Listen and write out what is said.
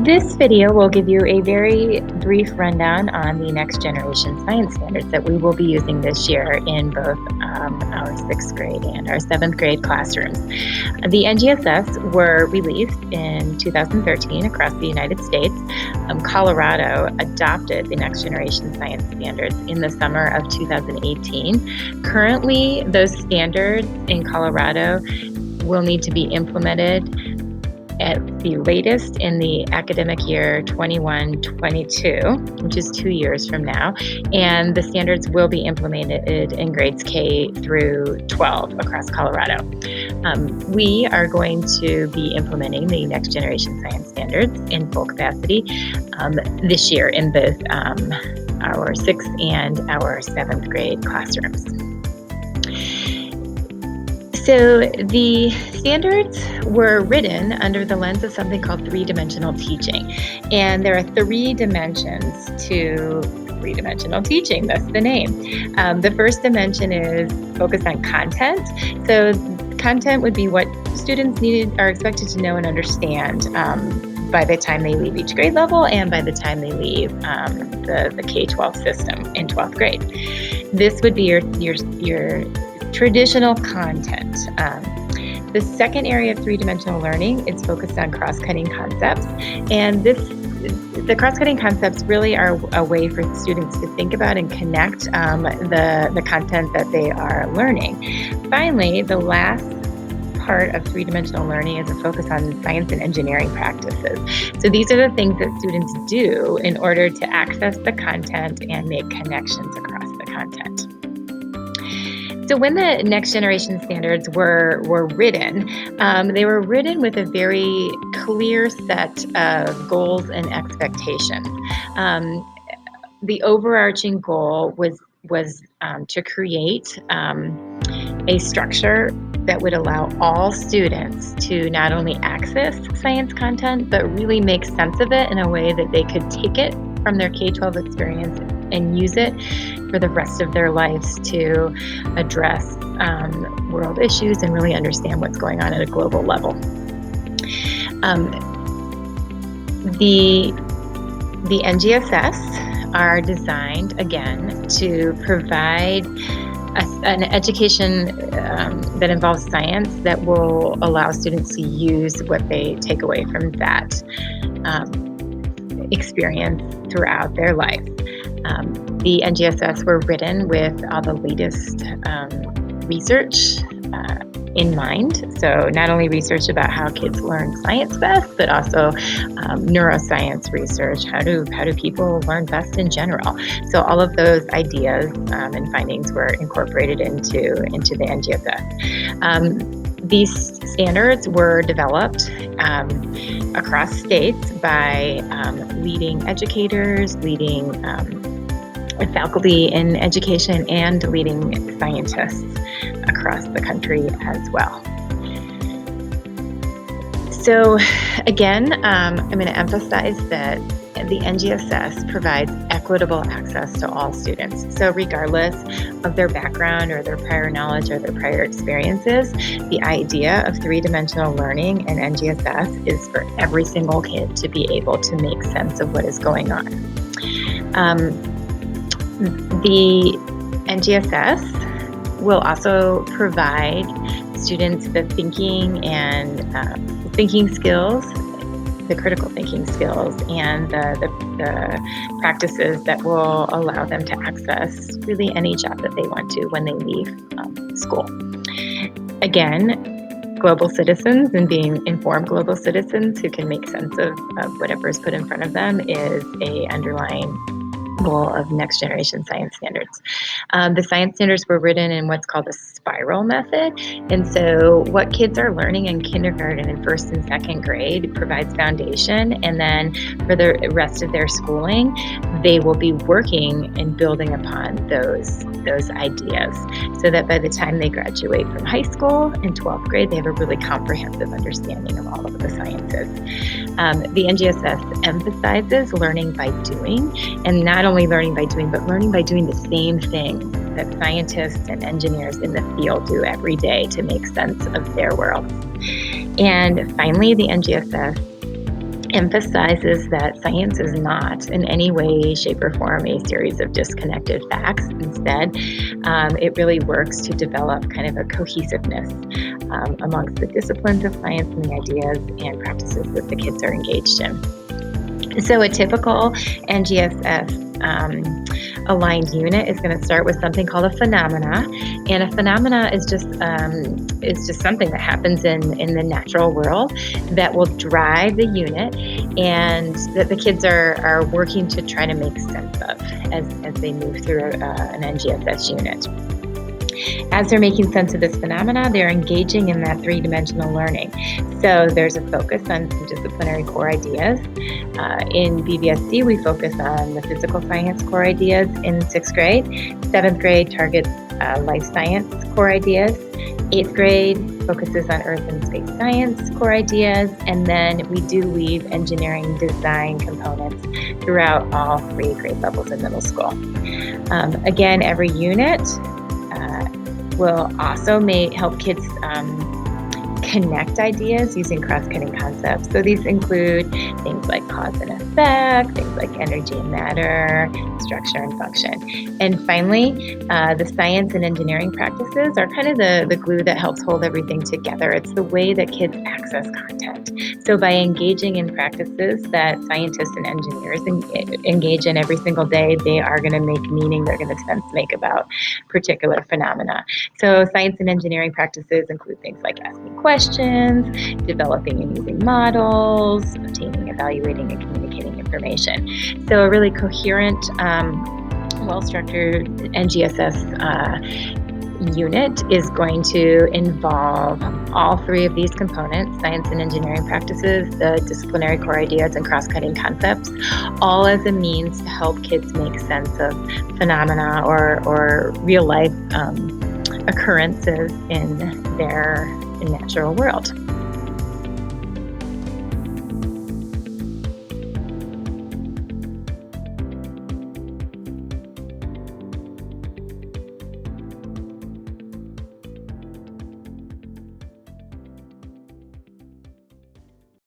This video will give you a very brief rundown on the next generation science standards that we will be using this year in both our 6th grade and our 7th grade classrooms. The NGSS were released in 2013 across the United States. Colorado adopted the next generation science standards in the summer of 2018. Currently, those standards in Colorado will need to be implemented at the latest in the academic year 21-22, which is 2 years from now, and the standards will be implemented in grades K through 12 across Colorado. We are going to be implementing the next generation science standards in full capacity this year in both our 6th and our 7th grade classrooms. So the standards were written under the lens of something called three-dimensional teaching. And there are 3 dimensions to three-dimensional teaching, that's the name. The first dimension is focused on content. So content would be what students are expected to know and understand by the time they leave each grade level and by the time they leave the K-12 system in 12th grade. This would be your traditional content. The second area of three-dimensional learning is focused on cross-cutting concepts, and the cross-cutting concepts really are a way for students to think about and connect the content that they are learning. Finally, the last part of three-dimensional learning is a focus on science and engineering practices. So these are the things that students do in order to access the content and make connections across the content. So when the next generation standards were written, they were written with a very clear set of goals and expectations. The overarching goal was to create a structure that would allow all students to not only access science content, but really make sense of it in a way that they could take it from their K-12 experience and use it for the rest of their lives to address world issues and really understand what's going on at a global level. The NGSS are designed, again, to provide an education that involves science that will allow students to use what they take away from that experience throughout their life. The NGSS were written with all the latest research in mind. So not only research about how kids learn science best, but also neuroscience research. How do people learn best in general? So all of those ideas and findings were incorporated into the NGSS. These standards were developed across states by leading educators, leading faculty in education, and leading scientists across the country as well. So again, I'm going to emphasize that the NGSS provides equitable access to all students. So regardless of their background or their prior knowledge or their prior experiences, the idea of three-dimensional learning in NGSS is for every single kid to be able to make sense of what is going on. The NGSS will also provide students the thinking skills, the critical thinking skills, and the practices that will allow them to access really any job that they want to when they leave school. Again, global citizens and being informed global citizens who can make sense of whatever is put in front of them is an underlying goal of next generation science standards. The science standards were written in what's called a spiral method. And so what kids are learning in kindergarten and 1st and 2nd grade provides foundation. And then for the rest of their schooling, they will be working and building upon those ideas so that by the time they graduate from high school in 12th grade, they have a really comprehensive understanding of all of the sciences. The NGSS emphasizes learning by doing, and not only learning by doing, but learning by doing the same thing that scientists and engineers in the field do every day to make sense of their world. And finally, the NGSS emphasizes that science is not in any way, shape, or form a series of disconnected facts. Instead, it really works to develop kind of a cohesiveness amongst the disciplines of science and the ideas and practices that the kids are engaged in. So a typical NGSS aligned unit is going to start with something called a phenomena, and a phenomena is just something that happens in the natural world that will drive the unit, and that the kids are working to try to make sense of as they move through an NGSS unit. As they're making sense of this phenomena, they're engaging in that three-dimensional learning. So there's a focus on some disciplinary core ideas. In BBSC, we focus on the physical science core ideas in sixth grade. Seventh grade targets life science core ideas. Eighth grade focuses on earth and space science core ideas. And then we do weave engineering design components throughout all 3 grade levels in middle school. Again, every unit will also help kids connect ideas using cross-cutting concepts. So these include things like cause and effect, things like energy and matter, structure and function. And finally, the science and engineering practices are kind of the glue that helps hold everything together. It's the way that kids access content. So by engaging in practices that scientists and engineers engage in every single day, they are going to make meaning, they're going to sense make about particular phenomena. So science and engineering practices include things like asking questions, developing and using models, obtaining, evaluating, and communicating information. So a really coherent, well-structured NGSS unit is going to involve all 3 of these components: science and engineering practices, the disciplinary core ideas, and cross-cutting concepts, all as a means to help kids make sense of phenomena or real-life occurrences in their natural world.